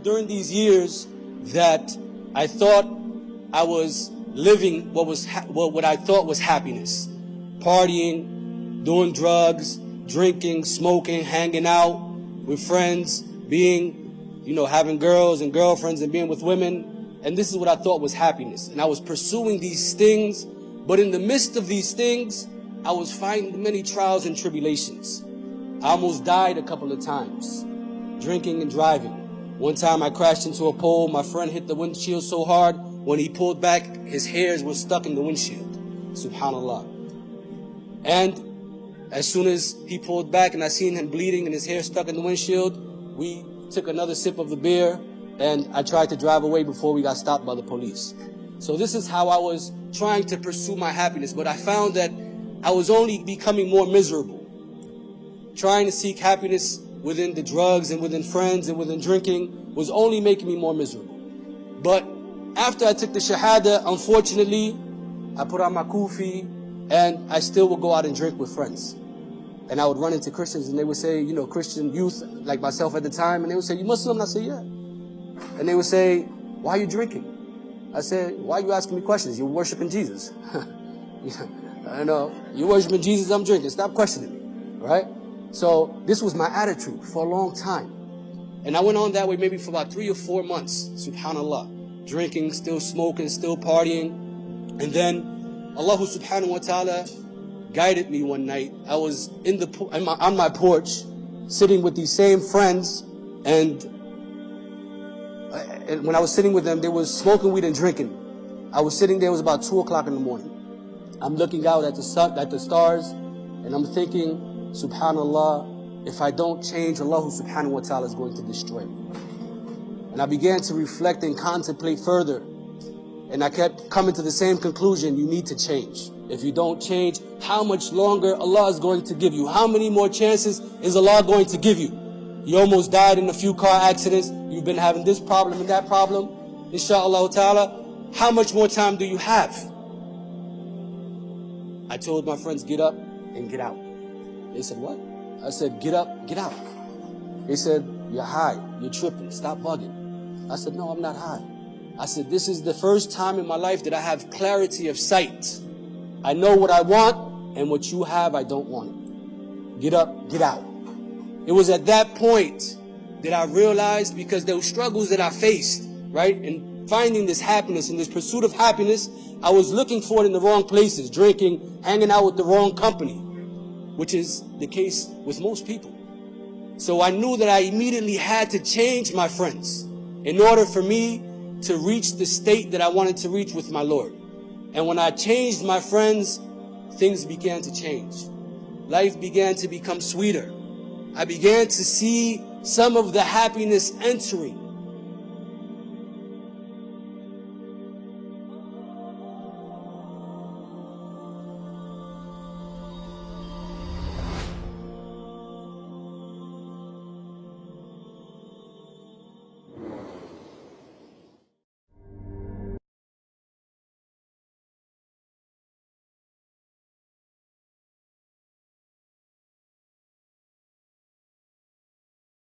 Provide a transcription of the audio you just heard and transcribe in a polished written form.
during these years that I thought I was living what I thought was happiness. Partying, doing drugs, drinking, smoking, hanging out with friends, being, having girls and girlfriends and being with women. And this is what I thought was happiness. And I was pursuing these things, but in the midst of these things, I was finding many trials and tribulations. I almost died a couple of times, drinking and driving. One time I crashed into a pole. My friend hit the windshield so hard, when he pulled back, his hairs were stuck in the windshield. Subhanallah. And as soon as he pulled back and I seen him bleeding and his hair stuck in the windshield, we took another sip of the beer and I tried to drive away before we got stopped by the police. So this is how I was trying to pursue my happiness, but I found that I was only becoming more miserable. Trying to seek happiness within the drugs and within friends and within drinking was only making me more miserable. But after I took the Shahada, unfortunately, I put on my kufi and I still would go out and drink with friends. And I would run into Christians and they would say, Christian youth like myself at the time, and they would say, "You Muslim?" I said, "Yeah." And they would say, "Why are you drinking?" I said, "Why are you asking me questions? You're worshiping Jesus." I know, you're worshiping Jesus, I'm drinking. Stop questioning me, right? So this was my attitude for a long time. And I went on that way maybe for about 3 or 4 months, subhanallah. Drinking, still smoking, still partying. And then Allah subhanahu wa ta'ala guided me one night. I was on my porch, sitting with these same friends, and when I was sitting with them, they were smoking weed and drinking. I was sitting there, it was about 2 o'clock in the morning. I'm looking out at the sun, at the stars, and I'm thinking, subhanallah, if I don't change, Allah subhanahu wa ta'ala is going to destroy me. And I began to reflect and contemplate further. And I kept coming to the same conclusion: you need to change. If you don't change, how much longer Allah is going to give you? How many more chances is Allah going to give you? You almost died in a few car accidents. You've been having this problem and that problem. Insha'Allah ta'ala, how much more time do you have? I told my friends, get up and get out. They said, what? I said, get up, get out. They said, you're high, you're tripping, stop bugging. I said, no, I'm not high. I said, this is the first time in my life that I have clarity of sight. I know what I want, and what you have, I don't want it. Get up, get out. It was at that point that I realized, because those struggles that I faced, right, and finding this happiness and this pursuit of happiness, I was looking for it in the wrong places, drinking, hanging out with the wrong company, which is the case with most people. So I knew that I immediately had to change my friends in order for me to reach the state that I wanted to reach with my Lord. And when I changed my friends, things began to change. Life began to become sweeter. I began to see some of the happiness entering